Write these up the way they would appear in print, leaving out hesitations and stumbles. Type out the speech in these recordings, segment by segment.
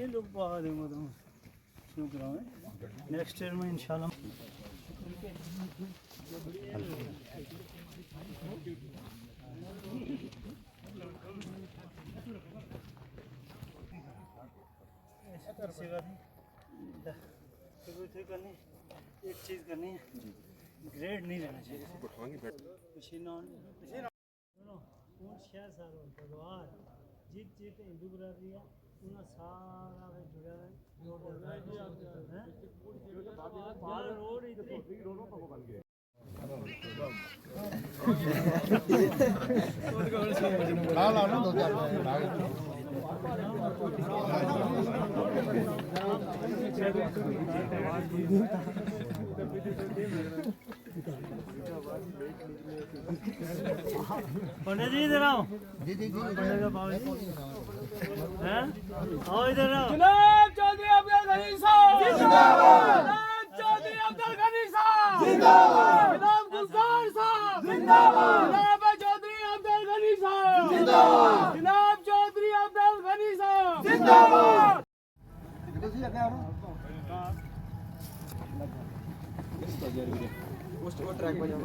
लोग पा देंगे तो शुरू कराओ नेक्स्ट ईयर में इंशाल्लाह एक चीज़ करनी है ग्रेड नहीं रहना चाहिए जीत जीत हिंदू बरादरी है सारा जुड़ा है रोड पंडित जी इधर आओ जी जी जी पंडित का पाव हैं आओ इधर आओ जनाब चौधरी अब्दुल गनी साहब जिंदाबाद जनाब चौधरी अब्दुल गनी साहब जिंदाबाद जनाब गुलजार साहब जिंदाबाद जनाब चौधरी अब्दुल गनी साहब जिंदाबाद जनाब चौधरी अब्दुल गनी साहब जिंदाबाद ट्रैक पर जाओ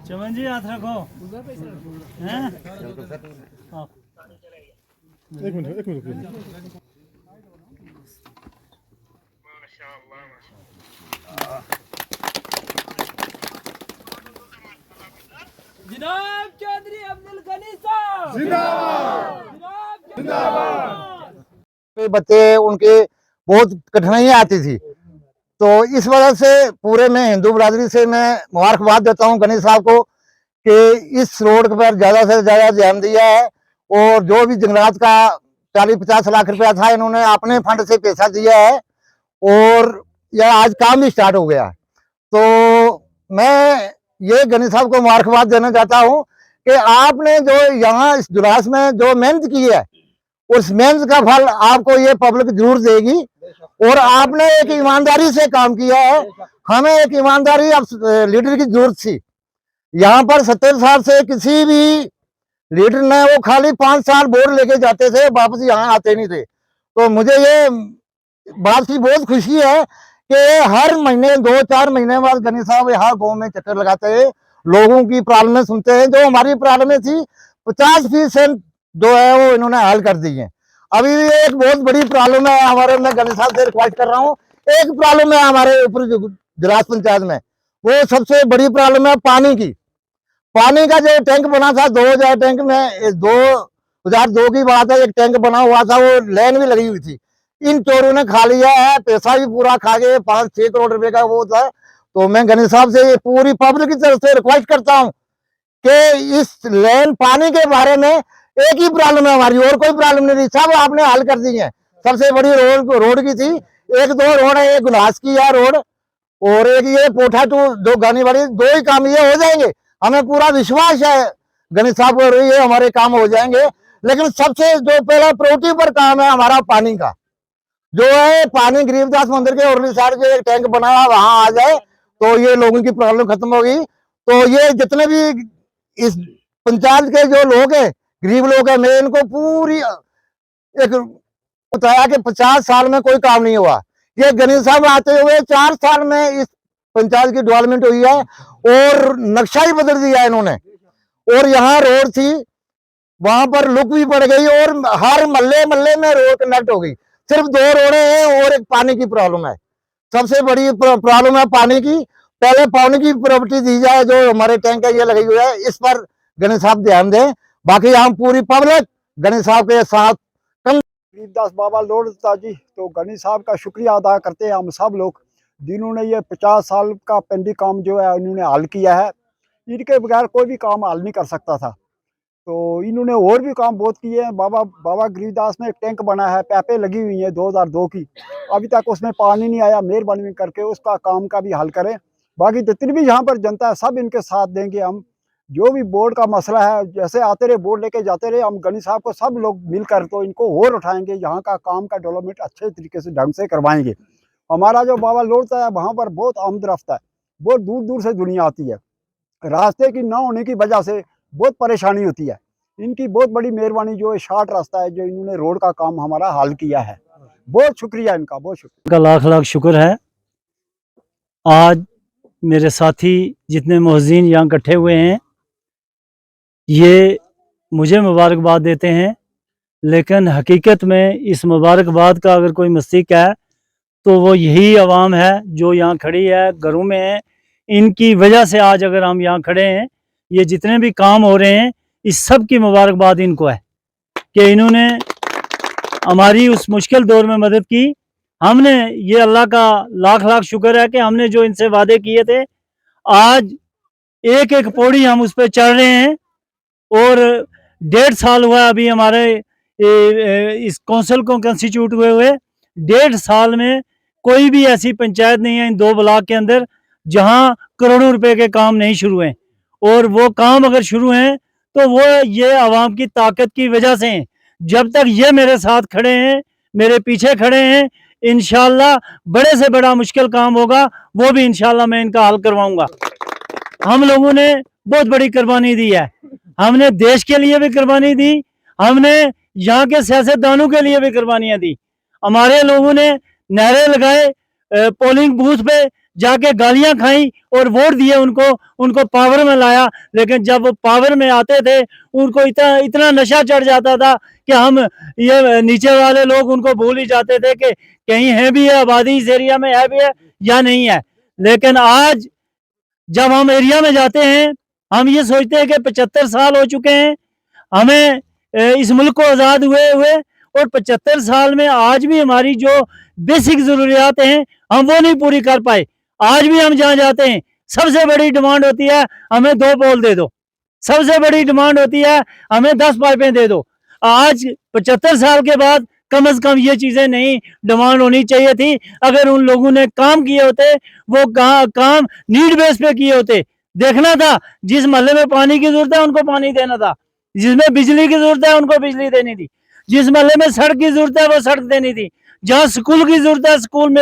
चमन जी हाथ रखो हैं एक मिनट रुकिए माशाअल्लाह जनाब चौधरी अब्दुल गनी साहब जिंदाबाद जिंदाबाद। बच्चे उनके बहुत कठिनाइयाँ आती थी, तो इस वजह से पूरे में हिंदू बरादरी से मैं मुबारकबाद देता हूँ गनी साहब को कि इस रोड पर ज़्यादा से ज़्यादा ध्यान दिया है और जो भी जंगलात का 40-50 लाख रुपया था इन्होंने अपने फंड से पैसा दिया है और यह आज काम भी स्टार्ट हो गया। तो मैं ये गनी साहब को मुबारकबाद देना चाहता हूँ कि आपने जो यहाँ इस जुलास में जो मेहनत की है उस मेहनत का फल आपको ये पब्लिक जरूर देगी और आपने एक ईमानदारी से काम किया है। हमें एक ईमानदारी अब लीडर की जरूरत थी। यहाँ पर 70 साल से किसी भी लीडर ने वो खाली 5 साल वोट लेके जाते थे, वापस यहाँ आते नहीं थे। तो मुझे ये बात की बहुत खुशी है कि हर महीने 2-4 महीने बाद गनी साहब यहाँ गाँव में चक्कर लगाते हैं, लोगों की प्रॉब्लम सुनते हैं। जो हमारी प्रॉब्लम थी 50% जो है वो इन्होंने हल कर दी है। अभी भी एक बहुत बड़ी प्रॉब्लम है हमारे, मैं गनी साहब से रिक्वेस्ट कर रहा हूँ, एक प्रॉब्लम है हमारे ऊपर जिला पंचायत में, वो सबसे बड़ी प्रॉब्लम है पानी की। पानी का जो टैंक बना था 2000 टैंक में 2002 की बात है, एक टैंक बना हुआ था, वो लाइन भी लगी हुई थी, इन चोरों ने खा लिया है, पैसा भी पूरा खा गए, 5-6 करोड़ रुपए का वो था। तो मैं गनी साहब से पूरी पब्लिक की तरफ से रिक्वेस्ट करता हूँ कि इस लैंड पानी के बारे में एक ही प्रॉब्लम है हमारी, और कोई प्रॉब्लम नहीं थी, सब आपने हल कर दी है। सबसे बड़ी रोड की थी, 1-2 रोड है, एक गुलास की है रोड और एक ये पोठा टू जो गानी वाली, 2 ही काम ये हो जाएंगे। हमें पूरा विश्वास है गणेश साहब को, ये हमारे काम हो जाएंगे। लेकिन सबसे जो पहला प्रायोरिटी पर काम है हमारा पानी का, जो है पानी गरीबदास मंदिर के उरली साइड जो एक टैंक बना हुआ वहां आ जाए तो ये लोगों की प्रॉब्लम खत्म होगी। तो ये जितने भी इस पंचायत के जो लोग हैं, गरीब लोग हैं, मैं इनको पूरी एक बताया कि 50 साल में कोई काम नहीं हुआ, ये गणेश साहब आते हुए 4 साल में इस पंचायत की डेवलपमेंट हुई है और नक्शा ही बदल दिया इन्होंने। और यहाँ रोड थी, वहां पर लुक भी पड़ गई और हर मोहल्ले में रोड कनेक्ट हो गई। सिर्फ 2 रोडें हैं और एक पानी की प्रॉब्लम है, सबसे बड़ी प्रॉब्लम है पानी की। पहले पानी की प्रॉपर्टी दी जाए, जो हमारे टैंक है ये लगी हुई है, इस पर गणेश साहब ध्यान दें। बाकी हम पूरी पब्लिक गणेश साहब के साथ। गरीबदास बाबा लौटता जी, तो गनी साहब का शुक्रिया अदा करते हैं हम सब लोग, जिन्होंने ये 50 साल का पेंडिंग काम जो है उन्होंने हल किया है। इनके बगैर कोई भी काम हल नहीं कर सकता था। तो इन्होंने और भी काम बहुत किए हैं। बाबा गरीबदास में एक टैंक बना है, पैपें लगी हुई हैं 2002 की, अभी तक उसमें पानी नहीं आया। मेहरबानी करके उसका काम का भी हल करें। बाकी जितनी भी यहाँ पर जनता है सब इनके साथ देंगे हम। जो भी बोर्ड का मसला है, जैसे आते रहे बोर्ड लेके जाते रहे, हम गनी साहब को सब लोग मिलकर तो इनको और उठाएंगे, यहाँ का काम का डेवलपमेंट अच्छे तरीके से ढंग से करवाएंगे। हमारा जो बाबा लौटता है वहाँ पर बहुत आमद रफ्ता है, बहुत दूर दूर से दुनिया आती है। रास्ते की ना होने की वजह से बहुत परेशानी होती है। इनकी बहुत बड़ी मेहरबानी, जो शॉर्ट रास्ता है, जो इन्होंने रोड का काम हमारा हल किया है। बहुत शुक्रिया इनका, बहुत शुक्रिया। का लाख लाख शुक्र है। आज मेरे साथी जितने मोहज़ीन यहाँ इकट्ठे हुए हैं, ये मुझे मुबारकबाद देते हैं, लेकिन हकीकत में इस मुबारकबाद का अगर कोई मस्तिक है तो वो यही आवाम है जो यहाँ खड़ी है, घरों में है। इनकी वजह से आज अगर हम यहाँ खड़े हैं, ये जितने भी काम हो रहे हैं, इस सब की मुबारकबाद इनको है कि इन्होंने हमारी उस मुश्किल दौर में मदद की। हमने ये अल्लाह का लाख लाख शुक्र है कि हमने जो इनसे वादे किए थे, आज एक एक पौड़ी हम उस पर चढ़ रहे हैं। और 1.5 साल हुआ अभी हमारे इस काउंसिल को कंस्टिट्यूट हुए 1.5 साल में कोई भी ऐसी पंचायत नहीं है इन 2 ब्लॉक के अंदर जहां करोड़ों रुपए के काम नहीं शुरू हैं। और वो काम अगर शुरू हैं तो वो ये आवाम की ताकत की वजह से हैं। जब तक ये मेरे साथ खड़े हैं, मेरे पीछे खड़े हैं, इंशाल्लाह बड़े से बड़ा मुश्किल काम होगा वो भी इंशाल्लाह मैं इनका हल करवाऊंगा। हम लोगों ने बहुत बड़ी कुर्बानी दी है, हमने देश के लिए भी कुर्बानी दी, हमने यहाँ के सियासतदानों के लिए भी कुर्बानियां दी। हमारे लोगों ने नारे लगाए, पोलिंग बूथ पे जाके गालियां खाई और वोट दिए उनको पावर में लाया। लेकिन जब वो पावर में आते थे उनको इतना नशा चढ़ जाता था कि हम ये नीचे वाले लोग उनको भूल ही जाते थे कि कहीं है भी है आबादी, इस एरिया में है भी है या नहीं है। लेकिन आज जब हम एरिया में जाते हैं, हम ये सोचते हैं कि 75 साल हो चुके हैं हमें इस मुल्क को आज़ाद हुए और 75 साल में आज भी हमारी जो बेसिक ज़रूरियात हैं हम वो नहीं पूरी कर पाए। आज भी हम जहाँ जाते हैं सबसे बड़ी डिमांड होती है हमें 2 पोल दे दो, सबसे बड़ी डिमांड होती है हमें 10 पाइपें दे दो। आज 75 साल के बाद कम से कम ये चीज़ें नहीं डिमांड होनी चाहिए थी। अगर उन लोगों ने काम किए होते, वो काम नीड बेस पे किए होते। देखना था जिस मोहल्ले में पानी की जरूरत है उनको पानी देना था, जिसमें बिजली की जरूरत है उनको बिजली देनी थी, जिस मोहल्ले में सड़क की जरूरत है वो सड़क देनी थी, जहाँ स्कूल की जरूरत है स्कूल में